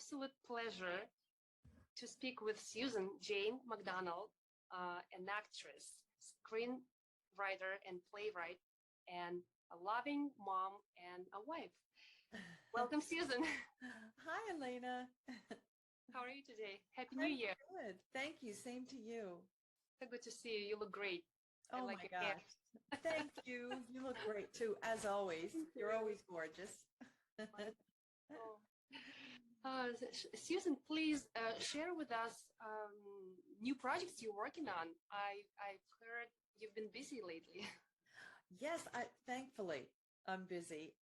absolute pleasure to speak with Susan Jane McDonald, an actress, screenwriter, and playwright, and a loving mom and a wife. Welcome, Susan. Hi, Elena. How are you today? Happy New I'm Year. good. Thank you. Same to you. So good to see you. You look great. Oh like my your hair. gosh. Thank you. You look great too, as always. You're always gorgeous. Oh. Susan, please share with us new projects you're working on. I've heard you've been busy lately. Yes, thankfully I'm busy.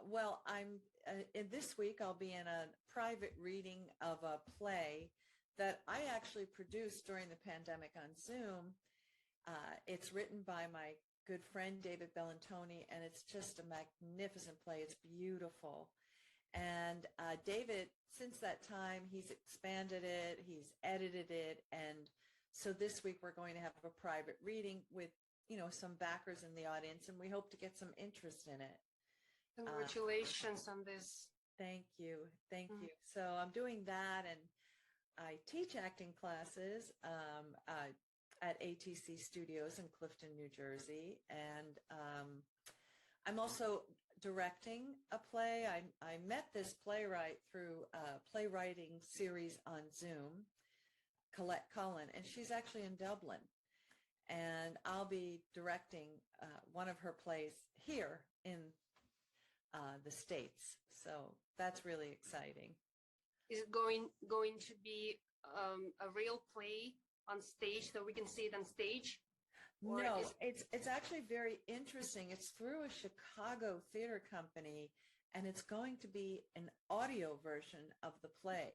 Well, I'm in this week I'll be in a private reading of a play that I actually produced during the pandemic on Zoom. It's written by my good friend David Bellantoni, and it's just a magnificent play. It's beautiful. And David, since that time, he's expanded it, he's edited it, and so this week we're going to have a private reading with, some backers in the audience, and we hope to get some interest in it. Congratulations on this. Thank you. Thank you. So I'm doing that, and I teach acting classes at ATC Studios in Clifton, New Jersey, and I'm also directing a play. I met this playwright through a playwriting series on Zoom, Colette Cullen, and she's actually in Dublin. And I'll be directing one of her plays here in the States. So that's really exciting. Is it going to be a real play on stage so we can see it on stage? No, it's actually very interesting. It's through a Chicago theater company, and it's going to be an audio version of the play.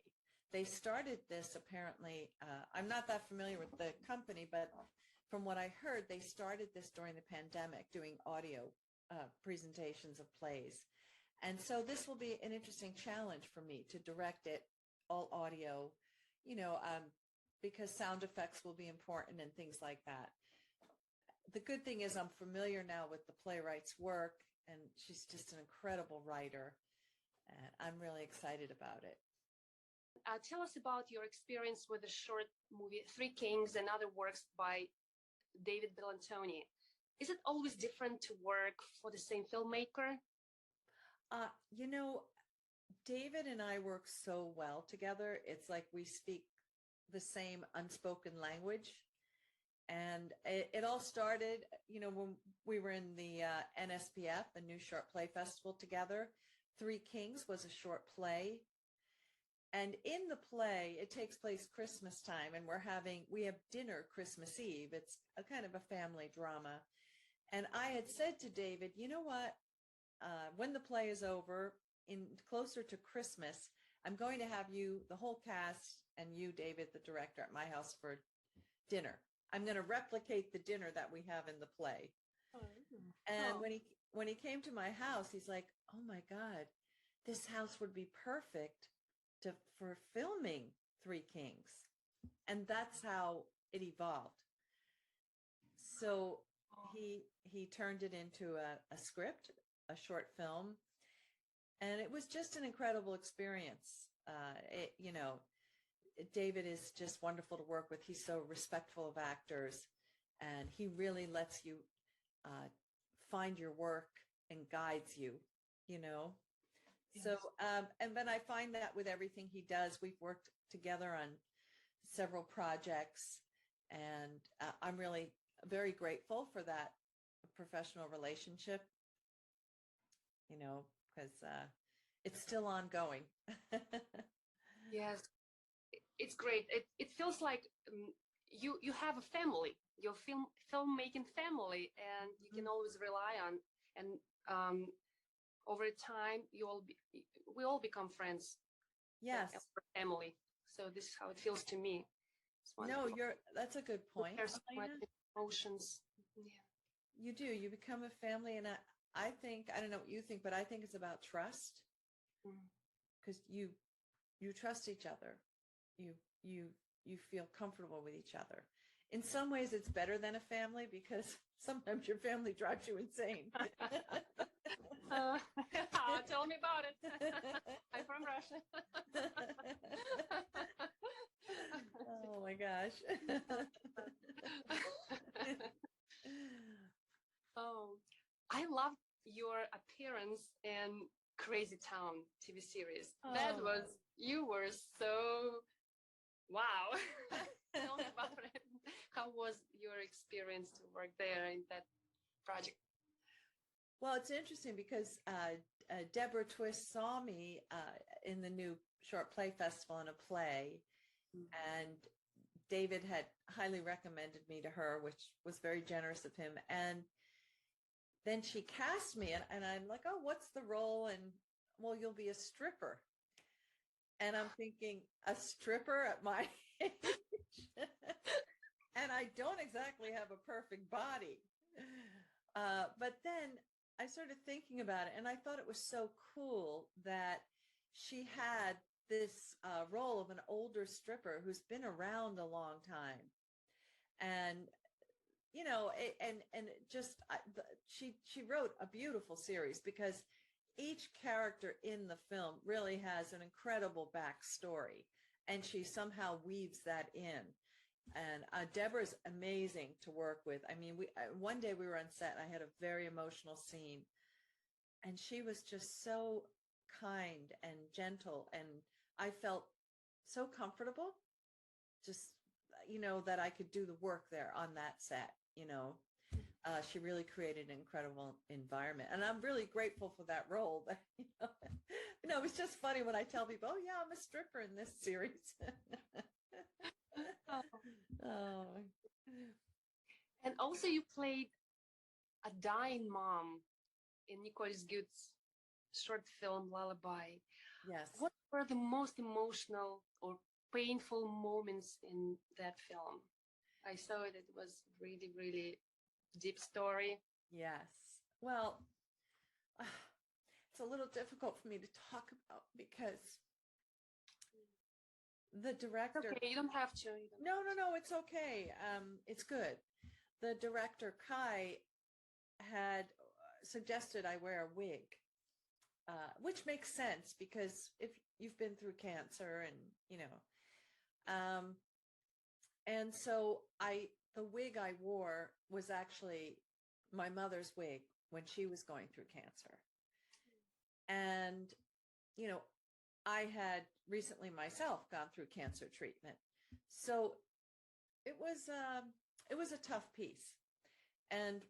They started this apparently, I'm not that familiar with the company, but from what I heard, they started this during the pandemic, doing audio presentations of plays. And so this will be an interesting challenge for me to direct it all audio, because sound effects will be important and things like that. The good thing is I'm familiar now with the playwright's work, and she's just an incredible writer, and I'm really excited about it. Tell us about your experience with the short movie Three Kings and other works by David Bellantoni. Is it always different to work for the same filmmaker? David and I work so well together. It's like we speak the same unspoken language. And it all started, when we were in the NSPF, the New Short Play Festival together. Three Kings was a short play. And in the play, it takes place Christmas time, and we have dinner Christmas Eve. It's a kind of a family drama. And I had said to David, you know what, when the play is over, closer to Christmas, I'm going to have you, the whole cast, and you, David, the director, at my house for dinner. I'm going to replicate the dinner that we have in the play. And when he came to my house, he's like, oh my God, this house would be perfect for filming Three Kings. And that's how it evolved. So he turned it into a script, a short film. And it was just an incredible experience. David is just wonderful to work with. He's so respectful of actors, and he really lets you find your work and guides you, Yes. So, and then I find that with everything he does, we've worked together on several projects, and I'm really very grateful for that professional relationship, because it's still ongoing. Yes, it's great. It feels like you have a family, your filmmaking family, and you can always rely on. And over time, we all become friends. Yes, family. So this is how it feels to me. No, that's a good point. There's so much emotions. Yeah. You do. You become a family, and I think, I don't know what you think, but I think it's about trust, because you trust each other. You feel comfortable with each other. In some ways, it's better than a family, because sometimes your family drives you insane. Tell me about it. I'm from Russia. Oh my gosh. Oh, I loved your appearance in Crazy Town TV series. That was, you were so, wow. Tell me about it. How was your experience to work there in that project? Well, it's interesting because Deborah Twist saw me in the new short play festival in a play, and David had highly recommended me to her, which was very generous of him. And then she cast me, and I'm like, oh, what's the role? And well, you'll be a stripper. And I'm thinking, a stripper at my age? And I don't exactly have a perfect body. But then I started thinking about it, and I thought it was so cool that she had this role of an older stripper who's been around a long time. And, you know, she wrote a beautiful series because each character in the film really has an incredible backstory, and she somehow weaves that in. And Deborah's amazing to work with. I mean, one day we were on set and I had a very emotional scene, and she was just so kind and gentle, and I felt so comfortable just, you know, that I could do the work there on that set, you know. She really created an incredible environment, and I'm really grateful for that role. But, you know, it was just funny when I tell people, oh yeah, I'm a stripper in this series. Oh. And also you played a dying mom in Nicole Good's short film Lullaby. Yes. What were the most emotional or painful moments in that film? I saw it. It was really, really deep story. Yes. Well, it's a little difficult for me to talk about because the director. Okay, you don't have to. No, it's okay. It's good. The director, Kai, had suggested I wear a wig, which makes sense because if you've been through cancer and, you know, and so the wig I wore was actually my mother's wig when she was going through cancer. And, you know, I had recently myself gone through cancer treatment. So it was a tough piece. And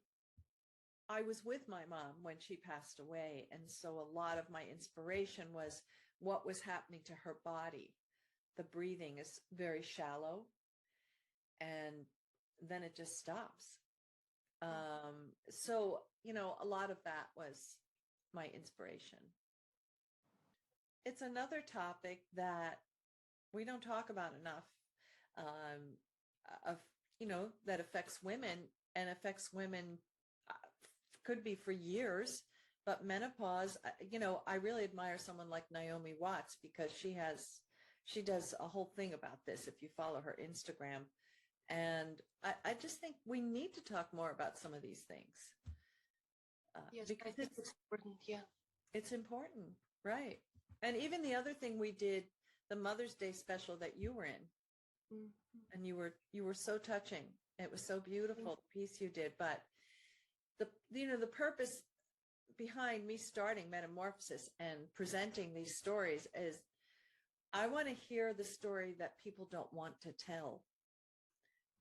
I was with my mom when she passed away. And so a lot of my inspiration was what was happening to her body. The breathing is very shallow, and then it just stops. So, you know, a lot of that was my inspiration. It's another topic that we don't talk about enough, of, you know, that affects women and affects women, could be for years, but menopause, you know, I really admire someone like Naomi Watts because she does a whole thing about this if you follow her Instagram. And I just think we need to talk more about some of these things. Yes, because I think it's important. Yeah. It's important. Right. And even the other thing we did, the Mother's Day special that you were in, and you were so touching. It was so beautiful, the piece you did. But the purpose behind me starting Metamorphosis and presenting these stories is I want to hear the story that people don't want to tell.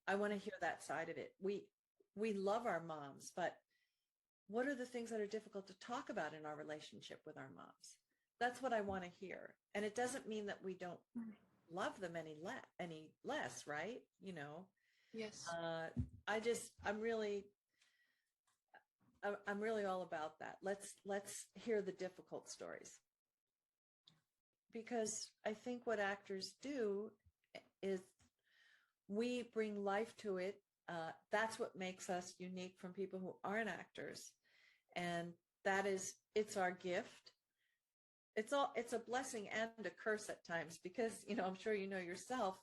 I want to hear that side of it. We love our moms, but what are the things that are difficult to talk about in our relationship with our moms? That's what I want to hear. And it doesn't mean that we don't love them any less, right? You know? Yes. I'm really all about that. Let's hear the difficult stories. Because I think what actors do is we bring life to it. That's what makes us unique from people who aren't actors. And it's our gift. It's a blessing and a curse at times because, you know, I'm sure you know yourself,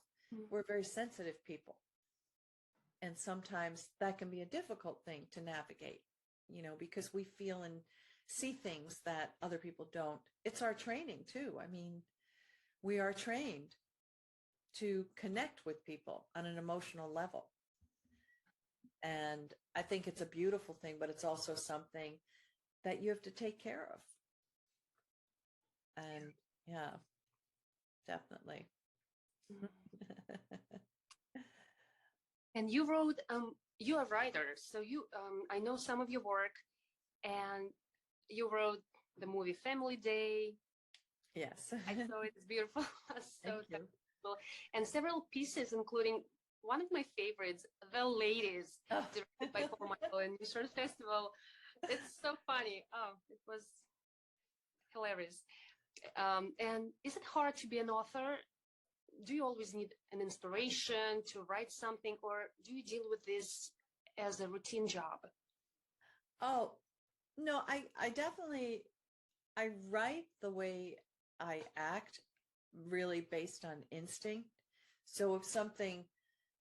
we're very sensitive people. And sometimes that can be a difficult thing to navigate, you know, because we feel see things that other people don't. It's our training too. I mean, we are trained to connect with people on an emotional level. And I think it's a beautiful thing, but it's also something that you have to take care of. And yeah, definitely. And you wrote, you're a writer, so I know some of your work, and you wrote the movie Family Day. Yes. I saw it. It's beautiful. So Thank you. beautiful. And several pieces, including one of my favorites, The Ladies, Oh. directed by Paul Michael and New Short Festival. It's so funny. Oh, it was hilarious. And is it hard to be an author? Do you always need an inspiration to write something, or do you deal with this as a routine job? Oh, no, I definitely, I write the way I act really based on instinct. So if something,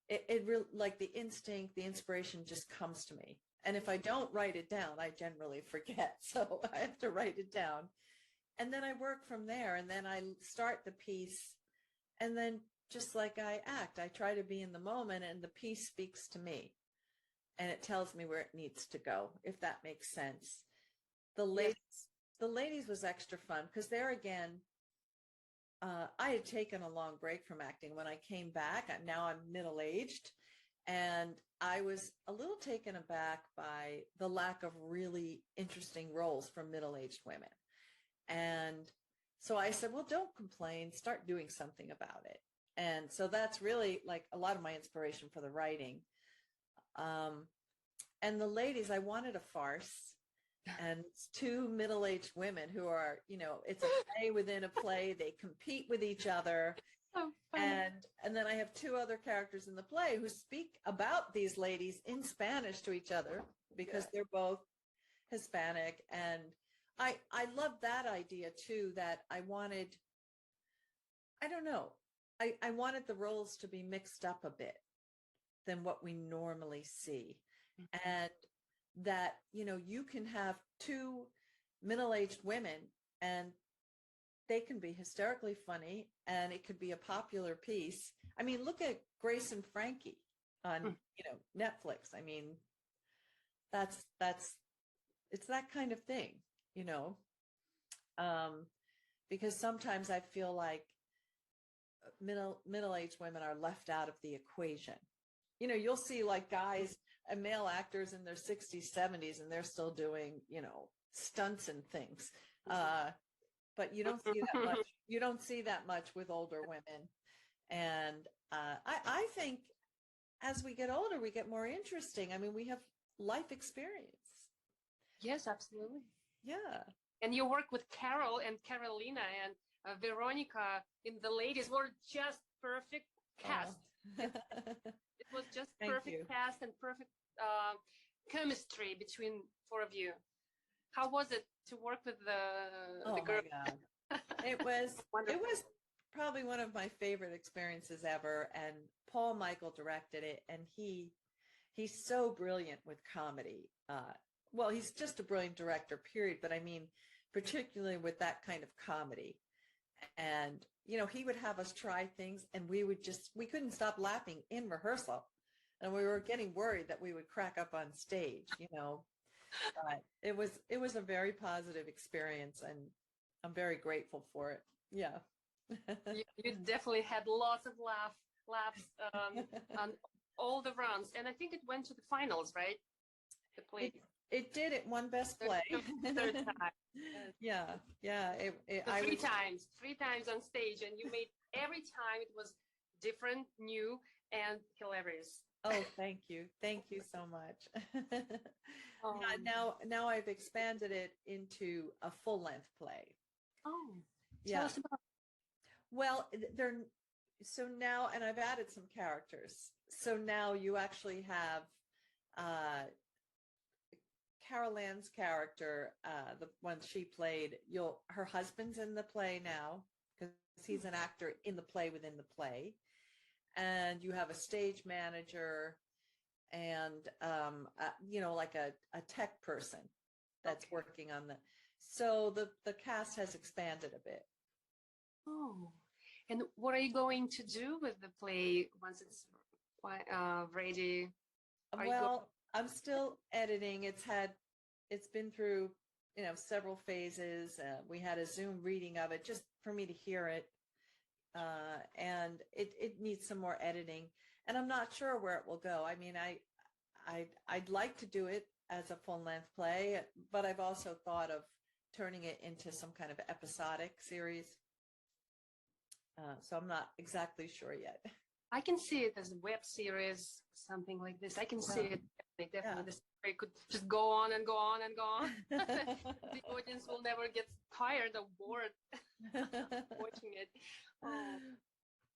it really, like the instinct, the inspiration just comes to me. And if I don't write it down, I generally forget. So I have to write it down. And then I work from there, and then I start the piece. And then just like I act, I try to be in the moment, and the piece speaks to me. And it tells me where it needs to go, if that makes sense. The ladies, Yes. the ladies was extra fun because there again, I had taken a long break from acting. When I came back, now I'm middle-aged, and I was a little taken aback by the lack of really interesting roles for middle-aged women. And so I said, well, don't complain, start doing something about it. And so that's really like a lot of my inspiration for the writing. And the ladies, I wanted a farce. And it's two middle-aged women who are, it's a play within a play. They compete with each other. So funny. And then I have two other characters in the play who speak about these ladies in Spanish to each other because they're both Hispanic. And I love that idea too, that I wanted, I don't know, I wanted the roles to be mixed up a bit than what we normally see. And that, you can have two middle-aged women and they can be hysterically funny and it could be a popular piece. I mean, look at Grace and Frankie on, Netflix. I mean, it's that kind of thing, because sometimes I feel like middle-aged women are left out of the equation. You'll see like guys and male actors in their 60s, 70s, and they're still doing, stunts and things. But you don't see that much. You don't see that much with older women. And I think as we get older, we get more interesting. I mean, we have life experience. Yes, absolutely. Yeah. And you work with Carol and Carolina and Veronica in The Ladies were just perfect cast. It was just perfect cast and perfect chemistry between four of you. How was it to work with the girl? My God. It was probably one of my favorite experiences ever. And Paul Michael directed it, and he's so brilliant with comedy. Well, he's just a brilliant director, period. But I mean, particularly with that kind of comedy. And, he would have us try things and we couldn't stop laughing in rehearsal. And we were getting worried that we would crack up on stage, but it was a very positive experience and I'm very grateful for it. Yeah. You definitely had lots of laughs on all the rounds. And I think it went to the finals, right? The play. It did. It won Best Play. Third time. Yeah. Three times on stage, and you made every time it was different, new, and hilarious. Oh, thank you so much. Now I've expanded it into a full-length play. Oh, tell us about. Well, so now, and I've added some characters. So now you actually have Carol Ann's character, the one she played, her husband's in the play now because he's an actor in the play within the play. And you have a stage manager and, like a tech person. that's working on the, so the cast has expanded a bit. Oh, and what are you going to do with the play once it's ready? Well, I'm still editing. It's been through, several phases. We had a Zoom reading of it just for me to hear it. And it needs some more editing, and I'm not sure where it will go. I mean, I'd like to do it as a full-length play, but I've also thought of turning it into some kind of episodic series. So I'm not exactly sure yet. I can see it as a web series, something like this. I can see it definitely. The story could just go on and go on and go on. The audience will never get tired or bored watching it.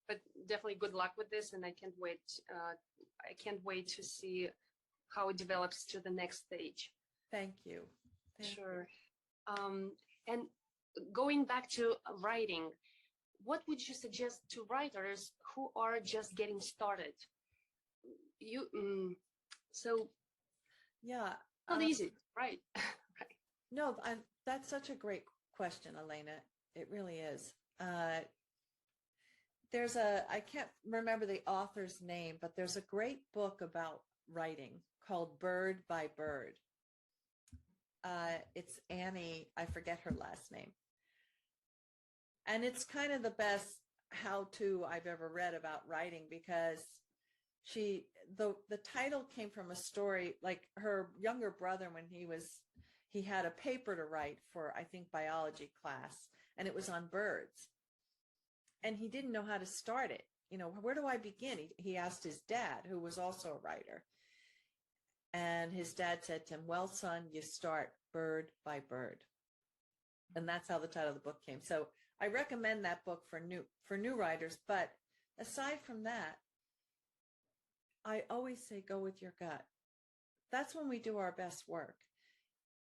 But definitely good luck with this, and I can't wait. I can't wait to see how it develops to the next stage. Thank you. Sure. And going back to writing, what would you suggest to writers who are just getting started? Not easy, right? Right. No, that's such a great question, Elena. It really is. I can't remember the author's name, but there's a great book about writing called Bird by Bird. It's Annie, I forget her last name. And it's kind of the best how-to I've ever read about writing, because the title came from a story, like her younger brother, when he had a paper to write for, I think, biology class, and it was on birds. And he didn't know how to start it. Where do I begin? He asked his dad, who was also a writer. And his dad said to him, well, son, you start bird by bird. And that's how the title of the book came. So I recommend that book for new writers. But aside from that, I always say go with your gut. That's when we do our best work.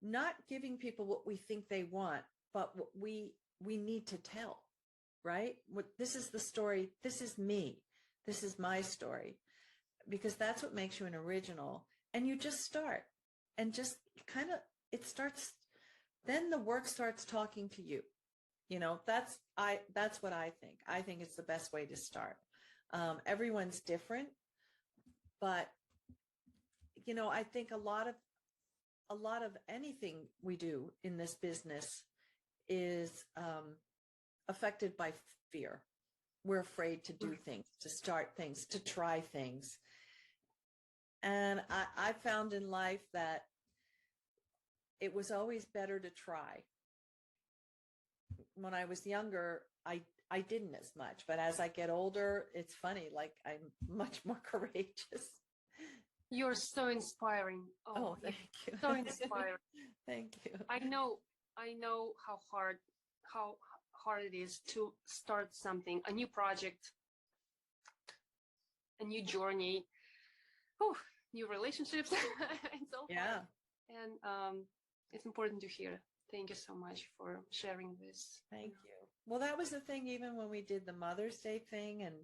Not giving people what we think they want, but what we need to tell, right? This is the story. This is me. This is my story. Because that's what makes you an original. And you just start. And just kind of, then the work starts talking to you. That's what I think. I think it's the best way to start. Everyone's different, but I think a lot of anything we do in this business is affected by fear. We're afraid to do things, to start things, to try things. And I found in life that it was always better to try. When I was younger, I didn't as much, but as I get older, it's funny, like I'm much more courageous. You're so inspiring. Oh, thank you. So inspiring. Thank you. I know how hard it is to start something, a new project, a new journey, new relationships, and so forth. Yeah. And it's important to hear. Thank you so much for sharing this. Thank you. Well, that was the thing, even when we did the Mother's Day thing, and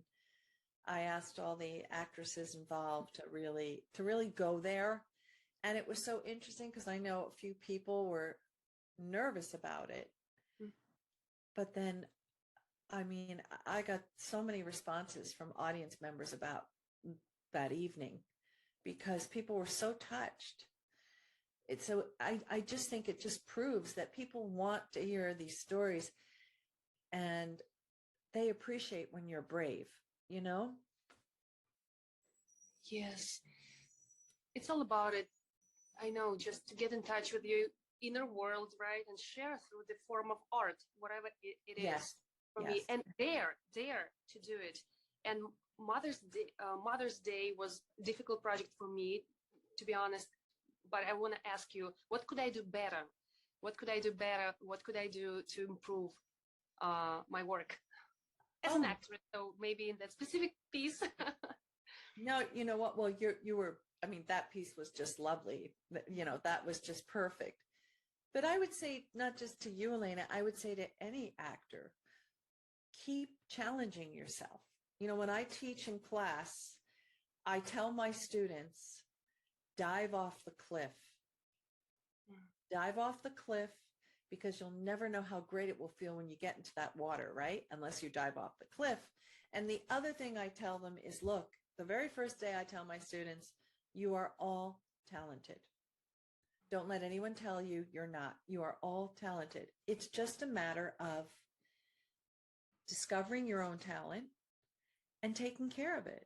I asked all the actresses involved to really go there. And it was so interesting because I know a few people were nervous about it. But then, I mean, I got so many responses from audience members about that evening because people were so touched. So I just think it just proves that people want to hear these stories, and they appreciate when you're brave, Yes. It's all about it. I know, just to get in touch with your inner world, right? And share through the form of art, whatever it is for me. And dare to do it. And Mother's Day was a difficult project for me, to be honest. But I want to ask you, what could I do better? What could I do better? What could I do to improve my work as an actress? So maybe in that specific piece. No, you know what? Well, you were, I mean, that piece was just lovely. That was just perfect. But I would say, not just to you, Elena, I would say to any actor, keep challenging yourself. When I teach in class, I tell my students, dive off the cliff. dive off the cliff, because you'll never know how great it will feel when you get into that water, right? Unless you dive off the cliff. And the other thing I tell them is, look, the very first day I tell my students, you are all talented. Don't let anyone tell you you're not. You are all talented. It's just a matter of discovering your own talent and taking care of it,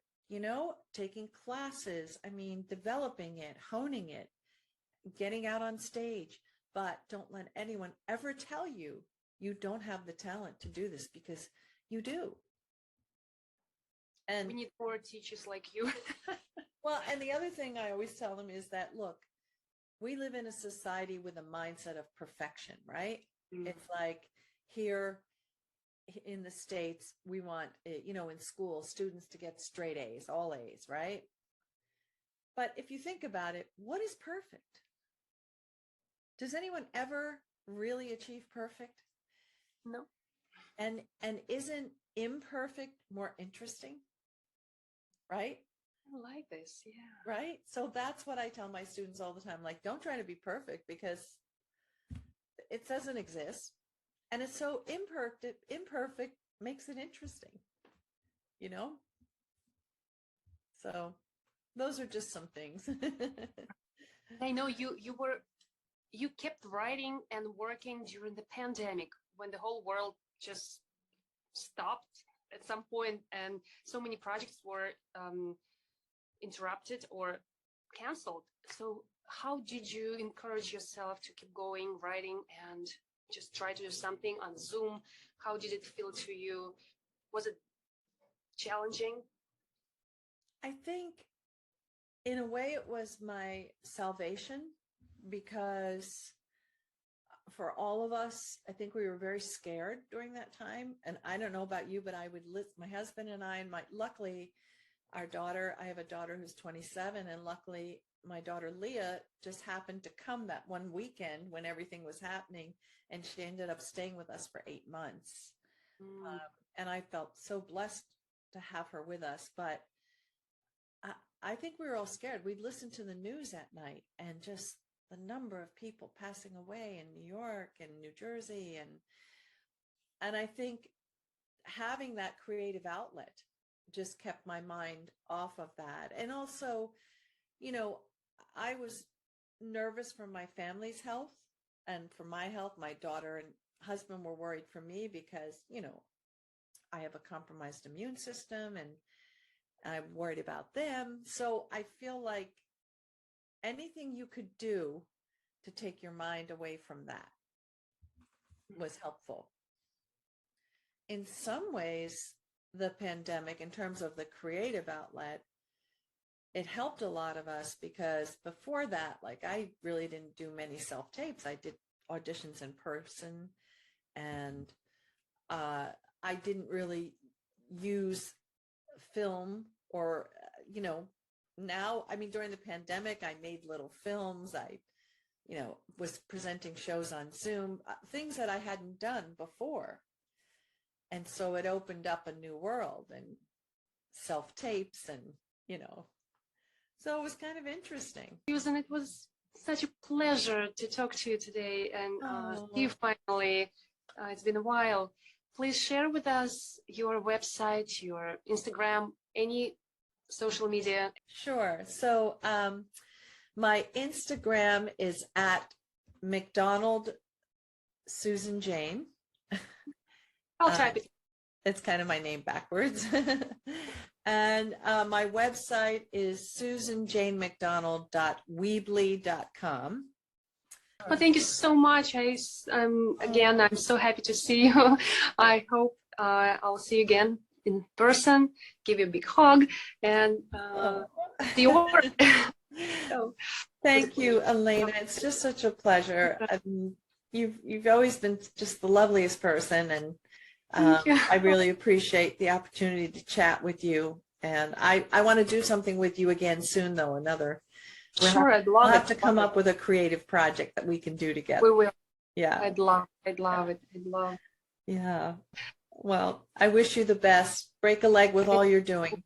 taking classes, developing it, honing it, getting out on stage. But don't let anyone ever tell you you don't have the talent to do this, because you do. And we need more teachers like you. well, and the other thing I always tell them is that, look, we live in a society with a mindset of perfection, right? It's like here in the States, we want, in school, students to get straight A's, all A's, right? But if you think about it, what is perfect? Does anyone ever really achieve perfect? No. And isn't imperfect more interesting? Right? I like this. Yeah. Right? So that's what I tell my students all the time. Like, don't try to be perfect, because it doesn't exist. And it's so imperfect makes it interesting, So those are just some things. I know you kept writing and working during the pandemic, when the whole world just stopped at some point, and so many projects were interrupted or canceled. So how did you encourage yourself to keep going, writing, and just try to do something on Zoom? How did it feel to you? Was it challenging? I think in a way it was my salvation, because for all of us, I think we were very scared during that time. And I don't know about you, but my husband and I, and luckily our daughter, I have a daughter who's 27, and luckily my daughter Leah just happened to come that one weekend when everything was happening, and she ended up staying with us for 8 months. And I felt so blessed to have her with us. But I think we were all scared. We'd listen to the news at night, and just the number of people passing away in New York and New Jersey. And I think having that creative outlet just kept my mind off of that. And also, I was nervous for my family's health and for my health. My daughter and husband were worried for me because, I have a compromised immune system, and I'm worried about them. So I feel like anything you could do to take your mind away from that was helpful. In some ways, the pandemic, in terms of the creative outlet, it helped a lot of us, because before that, like, I really didn't do many self-tapes. I did auditions in person, and I didn't really use film or, now, during the pandemic, I made little films. I, was presenting shows on Zoom, things that I hadn't done before. And so it opened up a new world, and self-tapes, and, so it was kind of interesting. Susan, it was such a pleasure to talk to you today, and see you finally. It's been a while. Please share with us your website, your Instagram, any social media. Sure. So my Instagram is at McDonald Susan Jane. I'll type it. It's kind of my name backwards. And my website is susanjanemcdonald.weebly.com. Well, thank you so much. Again, I'm so happy to see you. I hope I'll see you again in person, give you a big hug, and see you over. So, thank you, Elena. It's just such a pleasure. You've always been just the loveliest person, and I really appreciate the opportunity to chat with you. And I want to do something with you again soon, though. Sure, I'd love it. We'll have to come up with a creative project that we can do together. We will. Yeah. I'd love it. Yeah. Well, I wish you the best. Break a leg with all you're doing.